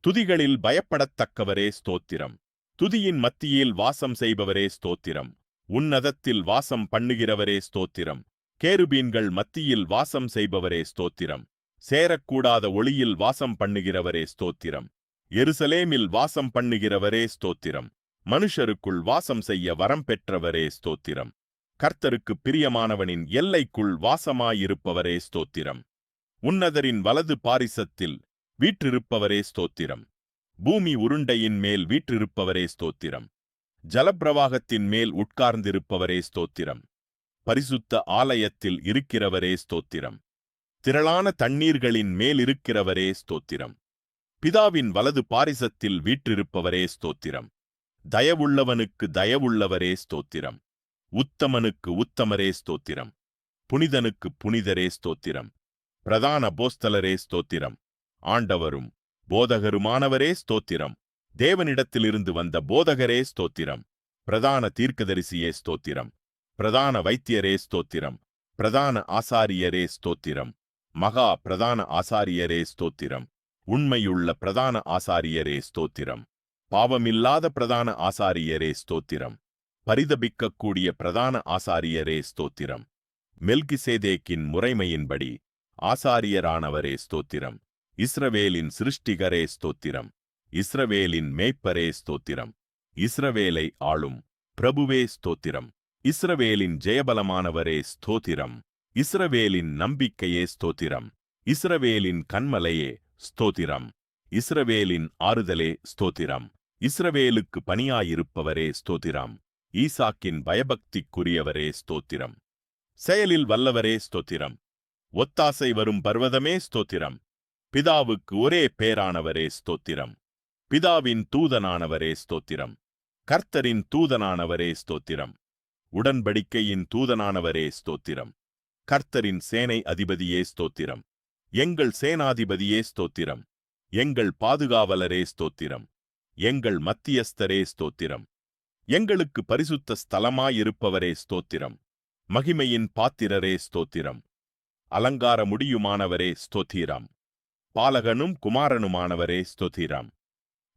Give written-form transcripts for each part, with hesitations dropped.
துதிகளில் பயப்படத்தக்கவரே ஸ்தோத்திரம். துதியின் மத்தியில் வாசம் செய்பவரே ஸ்தோத்திரம். உன்னதத்தில் வாசம் பண்ணுகிறவரே ஸ்தோத்திரம். கேருபீன்கள் மத்தியில் வாசம் செய்பவரே ஸ்தோத்திரம். சேரக்கூடாத ஒளியில் வாசம் பண்ணுகிறவரே ஸ்தோத்திரம். எருசலேமில் வாசம் பண்ணுகிறவரே ஸ்தோத்திரம். மனுஷருக்குள் வாசம் செய்ய வரம் பெற்றவரே ஸ்தோத்திரம். கர்த்தருக்கு பிரியமானவனின் எல்லைக்குள் வாசமாயிருப்பவரே ஸ்தோத்திரம். உன்னதரின் வலது பாரிசத்தில் வீற்றிருப்பவரே ஸ்தோத்திரம். பூமி உருண்டையின் மேல் வீற்றிருப்பவரே ஸ்தோத்திரம். ஜலப்பிரவாகத்தின் மேல் உட்கார்ந்திருப்பவரே ஸ்தோத்திரம். பரிசுத்த ஆலயத்தில் இருக்கிறவரே ஸ்தோத்திரம். திரளான தண்ணீர்களின் மேலிருக்கிறவரே ஸ்தோத்திரம். பிதாவின் வலது பாரிசத்தில் வீற்றிருப்பவரே ஸ்தோத்திரம். தயவுள்ளவனுக்கு தயவுள்ளவரே ஸ்தோத்திரம். உத்தமனுக்கு உத்தமரே ஸ்தோத்திரம். புனிதனுக்கு புனிதரே ஸ்தோத்திரம். பிரதான போஸ்தலரே ஸ்தோத்திரம். ஆண்டவரும் போதகருமானவரே ஸ்தோத்திரம். தேவனிடத்திலிருந்து வந்த போதகரே ஸ்தோத்திரம். பிரதான தீர்க்கதரிசியே ஸ்தோத்திரம். பிரதான வைத்தியரே ஸ்தோத்திரம். பிரதான ஆசாரியரே ஸ்தோத்திரம். மகா பிரதான ஆசாரியரே ஸ்தோத்திரம். உண்மையுள்ள பிரதான ஆசாரியரே ஸ்தோத்திரம். பாவமில்லாத பிரதான ஆசாரியரே ஸ்தோத்திரம். பரிதபிக்கக்கூடிய பிரதான ஆசாரியரே ஸ்தோத்திரம். மெல்கிசேதேக்கின் முறைமையின்படி ஆசாரியரானவரே ஸ்தோத்திரம். இஸ்ரவேலின் சிருஷ்டிகரே ஸ்தோத்திரம். இஸ்ரவேலின் மேய்ப்பரே ஸ்தோத்திரம். இஸ்ரவேலை ஆளும் பிரபுவே ஸ்தோத்திரம். இஸ்ரவேலின் ஜெயபலமானவரே ஸ்தோத்திரம். இஸ்ரவேலின் நம்பிக்கையே ஸ்தோத்திரம். இஸ்ரவேலின் கன்மலையே ஸ்தோத்திரம். இஸ்ரவேலின் ஆறுதலே ஸ்தோத்திரம். இஸ்ரவேலுக்கு பணியாயிருப்பவரே ஸ்தோத்திரம். ஈசாக்கின் பயபக்திக்குரியவரே ஸ்தோத்திரம். செயலில் வல்லவரே ஸ்தோத்திரம். ஒத்தாசை வரும் பர்வதமே ஸ்தோத்திரம். பிதாவுக்கு ஒரே பேரானவரே ஸ்தோத்திரம். பிதாவின் தூதனானவரே ஸ்தோத்திரம். கர்த்தரின் தூதனானவரே ஸ்தோத்திரம். உடன்படிக்கையின் தூதனானவரே ஸ்தோத்திரம். கர்த்தரின் சேனை அதிபதியே ஸ்தோத்திரம். எங்கள் சேனாதிபதியே ஸ்தோத்திரம். எங்கள் பாதுகாவலரே ஸ்தோத்திரம். எங்கள் மத்தியஸ்தரே ஸ்தோத்திரம். எங்களுக்கு பரிசுத்த ஸ்தலமாயிருப்பவரே ஸ்தோத்திரம். மகிமையின் பாத்திரரே ஸ்தோத்திரம். அலங்கார முடியுமானவரே ஸ்தோத்திரம். பாலகனும் குமாரனுமானவரே ஸ்தோத்திரம்.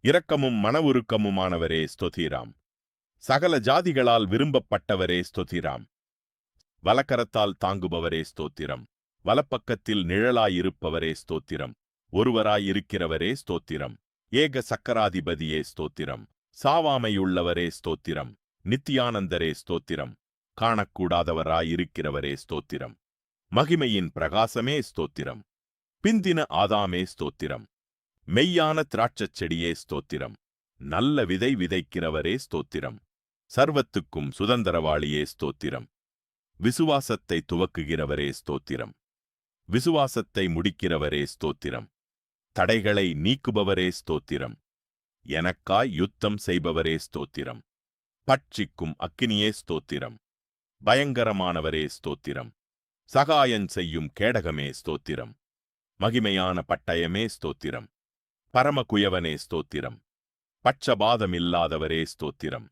இரக்கமும் மனவுருக்கமுமானவரே ஸ்தோத்திரம். சகல ஜாதிகளால் விரும்பப்பட்டவரே ஸ்தோத்திரம். வலக்கரத்தால் தாங்குபவரே ஸ்தோத்திரம். வலப்பக்கத்தில் நிழலாயிருப்பவரே ஸ்தோத்திரம். ஒருவராயிருக்கிறவரே ஸ்தோத்திரம். ஏக சக்கராதிபதியே ஸ்தோத்திரம். சாவாமையுள்ளவரே ஸ்தோத்திரம். நித்தியானந்தரே ஸ்தோத்திரம். காணக்கூடாதவராயிருக்கிறவரே ஸ்தோத்திரம். மகிமையின் பிரகாசமே ஸ்தோத்திரம். பிந்தின ஆதாமே ஸ்தோத்திரம். மெய்யான திராட்சச் செடியே ஸ்தோத்திரம். நல்ல விதை விதைக்கிறவரே ஸ்தோத்திரம். சர்வத்துக்கும் சுதந்திரவாளியே ஸ்தோத்திரம். விசுவாசத்தை துவக்குகிறவரே ஸ்தோத்திரம். விசுவாசத்தை முடிக்கிறவரே ஸ்தோத்திரம். தடைகளை நீக்குபவரே ஸ்தோத்திரம். எனக்காய் யுத்தம் செய்பவரே ஸ்தோத்திரம். பட்சிக்கும் அக்கினியே ஸ்தோத்திரம். பயங்கரமானவரே ஸ்தோத்திரம். சகாயம் செய்யும் கேடகமே ஸ்தோத்திரம். மகிமையான பட்டயமே ஸ்தோத்திரம். பரமகுயவனே ஸ்தோத்திரம். பட்சபாதமில்லாதவரே ஸ்தோத்திரம்.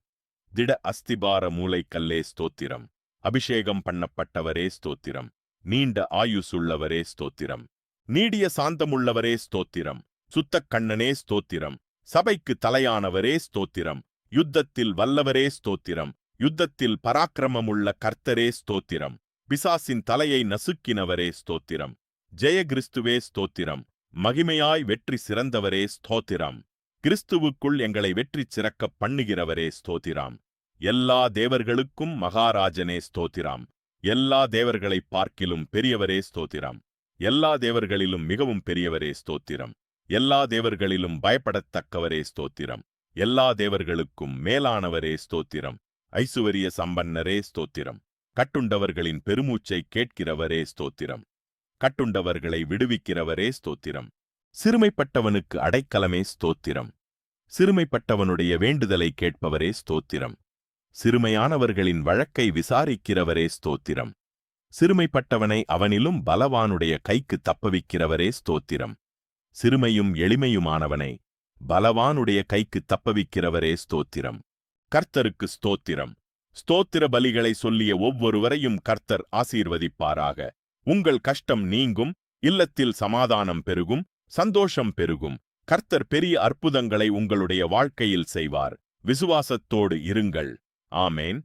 திட அஸ்திபார மூளைக்கல்லே ஸ்தோத்திரம். அபிஷேகம் பண்ணப்பட்டவரே ஸ்தோத்திரம். நீண்ட ஆயுசுள்ளவரே ஸ்தோத்திரம். நீடிய சாந்தமுள்ளவரே ஸ்தோத்திரம். சுத்தக் கண்ணனே ஸ்தோத்திரம். சபைக்கு தலையானவரே ஸ்தோத்திரம். யுத்தத்தில் வல்லவரே ஸ்தோத்திரம். யுத்தத்தில் பராக்கிரமமுள்ள கர்த்தரே ஸ்தோத்திரம். பிசாசின் தலையை நசுக்கினவரே ஸ்தோத்திரம். ஜெய கிறிஸ்துவே ஸ்தோத்திரம். மகிமையாய் வெற்றி சிறந்தவரே ஸ்தோத்திரம். கிறிஸ்துவுக்குள் எங்களை வெற்றி சிறக்கப் பண்ணுகிறவரே ஸ்தோத்திரம். எல்லா தேவர்களுக்கும் மகாராஜனே ஸ்தோத்திரம். எல்லா தேவர்களைப் பார்க்கிலும் பெரியவரே ஸ்தோத்திரம். எல்லா தேவர்களிலும் மிகவும் பெரியவரே ஸ்தோத்திரம். எல்லா தேவர்களிலும் பயப்படத்தக்கவரே ஸ்தோத்திரம். எல்லா தேவர்களுக்கும் மேலானவரே ஸ்தோத்திரம். ஐசுவரிய சம்பன்னரே ஸ்தோத்திரம். கட்டுண்டவர்களின் பெருமூச்சை கேட்கிறவரே ஸ்தோத்திரம். கட்டுண்டவர்களை விடுவிக்கிறவரே ஸ்தோத்திரம். சிறுமைப்பட்டவனுக்கு அடைக்கலமே ஸ்தோத்திரம். சிறுமைப்பட்டவனுடைய வேண்டுதலை கேட்பவரே ஸ்தோத்திரம். சிறுமையானவர்களின் வழக்கை விசாரிக்கிறவரே ஸ்தோத்திரம். சிறுமைப்பட்டவனை அவனிலும் பலவானுடைய கைக்கு தப்பவிக்கிறவரே ஸ்தோத்திரம். சிறுமையும் எளிமையுமானவனை பலவானுடைய கைக்கு தப்பவிக்கிறவரே ஸ்தோத்திரம். கர்த்தருக்கு ஸ்தோத்திரம். ஸ்தோத்திர பலிகளை சொல்லிய ஒவ்வொருவரையும் கர்த்தர் ஆசீர்வதிப்பாராக. உங்கள் கஷ்டம் நீங்கும், இல்லத்தில் சமாதானம் பெருகும், சந்தோஷம் பெருகும். கர்த்தர் பெரிய அற்புதங்களை உங்களுடைய வாழ்க்கையில் செய்வார். விசுவாசத்தோடு இருங்கள். ஆமேன்.